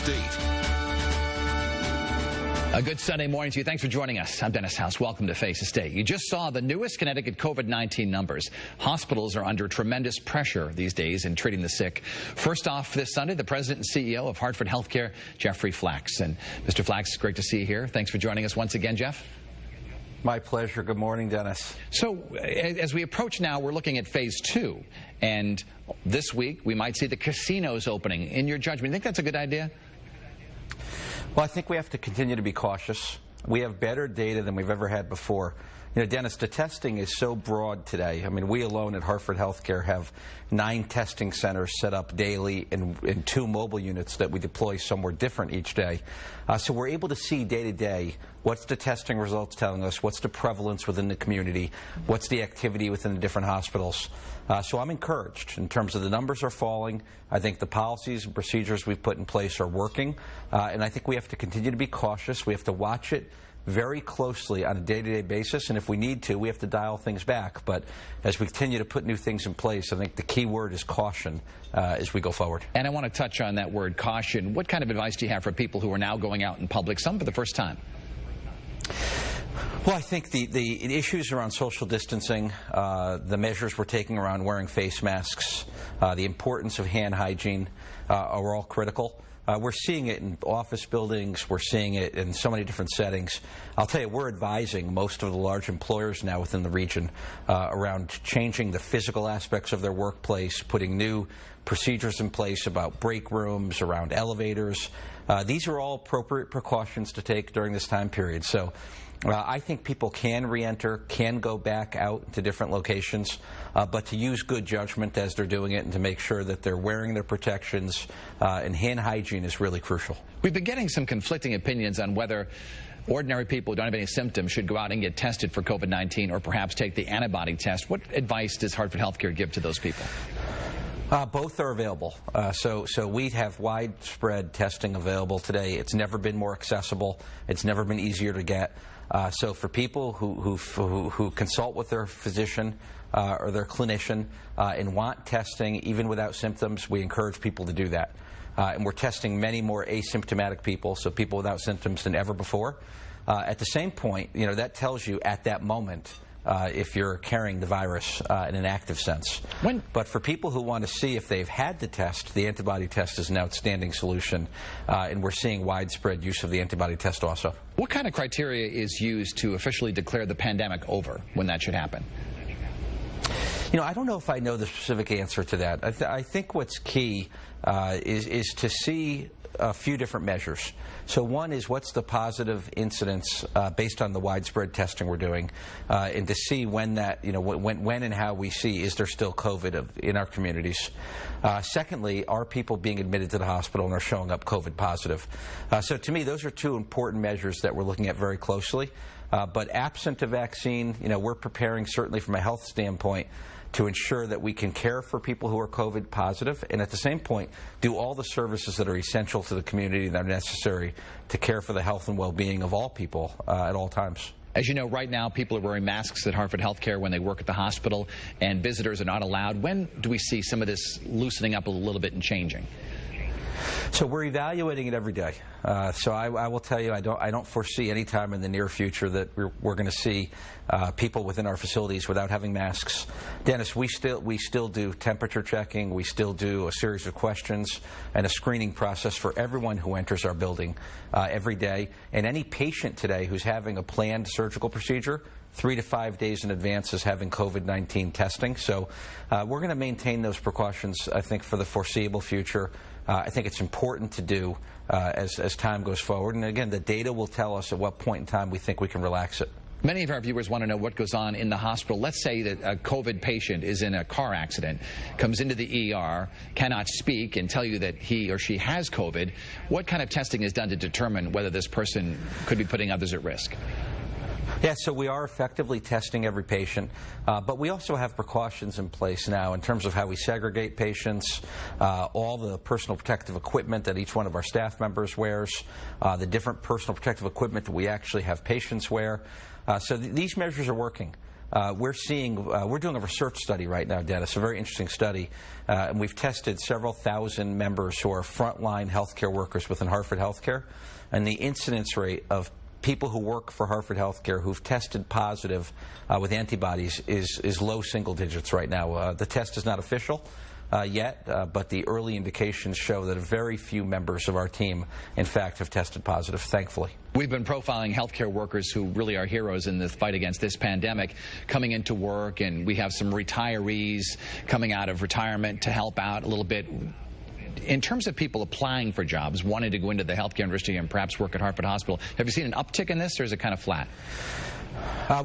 Estate. A good Sunday morning to you. Thanks for joining us. I'm Dennis House. Welcome to Face the State. You just saw the newest Connecticut COVID-19 numbers. Hospitals are under tremendous pressure these days in treating the sick. First off this Sunday, the President and CEO of Hartford HealthCare, Flaks. And Mr. Flaks, great to see you here. Thanks for joining us once again, Jeff. My pleasure. Good morning, Dennis. So as we approach now, we're looking at phase 2. And this week, we might see the casinos opening. In your judgment, you think that's a good idea? Well, I think we have to continue to be cautious. We have better data than we've ever had before. You know, Dennis, the testing is so broad today. I mean, we alone at Hartford HealthCare have 9 testing centers set up daily and 2 mobile units that we deploy somewhere different each day. So we're able to see day to day what's the testing results telling us, what's the prevalence within the community, what's the activity within the different hospitals. So I'm encouraged in terms of the numbers are falling. I think the policies and procedures we've put in place are working. And I think we have to continue to be cautious. We have to watch it very closely on a day-to-day basis, and if we need to, we have to dial things back. But as we continue to put new things in place, I think the key word is caution as we go forward. And I want to touch on that word caution. What kind of advice do you have for people who are now going out in public, some for the first time? Well, I think the issues around social distancing, the measures we're taking around wearing face masks, the importance of hand hygiene are all critical. We're seeing it in office buildings. We're seeing it in so many different settings. I'll tell you, we're advising most of the large employers now within the region around changing the physical aspects of their workplace, putting new procedures in place about break rooms, around elevators. These are all appropriate precautions to take during this time period. So I think people can re-enter, can go back out to different locations, but to use good judgment as they're doing it and to make sure that they're wearing their protections, and hand hygiene is really crucial. We've been getting some conflicting opinions on whether ordinary people who don't have any symptoms should go out and get tested for COVID-19 or perhaps take the antibody test. What advice does Hartford HealthCare give to those people? Both are available. So we have widespread testing available today. It's never been more accessible. It's never been easier to get. So for people who consult with their physician or their clinician and want testing even without symptoms, we encourage people to do that. And we're testing many more asymptomatic people, so people without symptoms than ever before. At the same point, you know, that tells you at that moment if you're carrying the virus in an active sense. But for people who want to see if they've had the test, the antibody test is an outstanding solution, and we're seeing widespread use of the antibody test also. What kind of criteria is used to officially declare the pandemic over when that should happen? You know, I don't know if I know the specific answer to that. I think what's key is to see a few different measures. So one is what's the positive incidence based on the widespread testing we're doing, and to see when that, you know, when and how we see is there still COVID in our communities. Secondly, are people being admitted to the hospital and are showing up COVID positive? So to me, those are 2 important measures that we're looking at very closely. But absent a vaccine, you know, we're preparing certainly from a health standpoint to ensure that we can care for people who are COVID positive and at the same point do all the services that are essential to the community that are necessary to care for the health and well-being of all people at all times. As you know, right now, people are wearing masks at Hartford HealthCare when they work at the hospital, and visitors are not allowed. When do we see some of this loosening up a little bit and changing? So we're evaluating it every day. So I will tell you, I don't foresee any time in the near future that we're going to see people within our facilities without having masks. Dennis, we still do temperature checking. We still do a series of questions and a screening process for everyone who enters our building every day. And any patient today who's having a planned surgical procedure, 3 to 5 days in advance is having COVID-19 testing. So we're going to maintain those precautions, I think, for the foreseeable future. I think it's important to do as time goes forward. And again, the data will tell us at what point in time we think we can relax it. Many of our viewers want to know what goes on in the hospital. Let's say that a COVID patient is in a car accident, comes into the ER, cannot speak, and tell you that he or she has COVID. What kind of testing is done to determine whether this person could be putting others at risk? Yeah, so we are effectively testing every patient, but we also have precautions in place now in terms of how we segregate patients, all the personal protective equipment that each one of our staff members wears, the different personal protective equipment that we actually have patients wear. So these measures are working. we're doing a research study right now, Dennis, a very interesting study, and we've tested several thousand members who are frontline healthcare workers within Hartford HealthCare, and the incidence rate of people who work for Hartford HealthCare who've tested positive with antibodies is low single digits right now. The test is not official yet, but the early indications show that very few members of our team, in fact, have tested positive, thankfully. We've been profiling healthcare workers who really are heroes in the fight against this pandemic, coming into work, and we have some retirees coming out of retirement to help out a little bit. In terms of people applying for jobs, wanting to go into the healthcare industry and perhaps work at Hartford Hospital, have you seen an uptick in this, or is it kind of flat?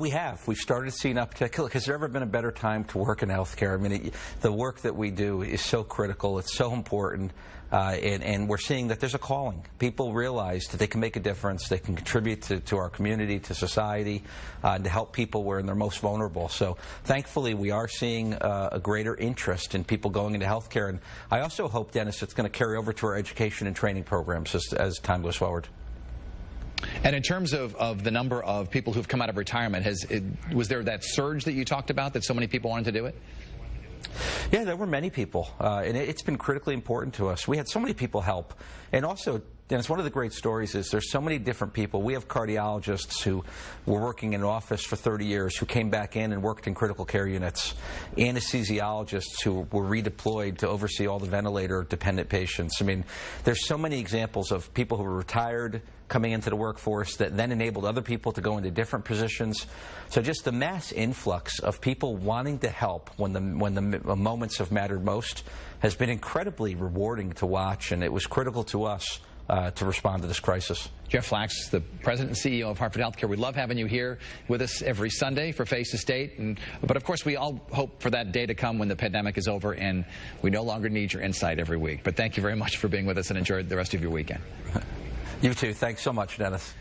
We have. We've started to see an uptick. Look, has there ever been a better time to work in healthcare? I mean, the work that we do is so critical. It's so important. And we're seeing that there's a calling. People realize that they can make a difference. They can contribute to our community, to society, and to help people where they're most vulnerable. So thankfully, we are seeing a greater interest in people going into healthcare. And I also hope, Dennis, it's going to carry over to our education and training programs as time goes forward. And in terms of the number of people who've come out of retirement, was there that surge that you talked about, that so many people wanted to do it? Yeah, there were many people, and it's been critically important to us. We had so many people help, and also, Dennis, one of the great stories is there's so many different people. We have cardiologists who were working in an office for 30 years who came back in and worked in critical care units, anesthesiologists who were redeployed to oversee all the ventilator-dependent patients. I mean, there's so many examples of people who were retired coming into the workforce that then enabled other people to go into different positions. So just the mass influx of people wanting to help when the moments have mattered most has been incredibly rewarding to watch, and it was critical to us to respond to this crisis. Jeff Flaks, the President and CEO of Hartford HealthCare. We love having you here with us every Sunday for Face the State. But of course, we all hope for that day to come when the pandemic is over and we no longer need your insight every week. But thank you very much for being with us, and enjoy the rest of your weekend. You too. Thanks so much, Dennis.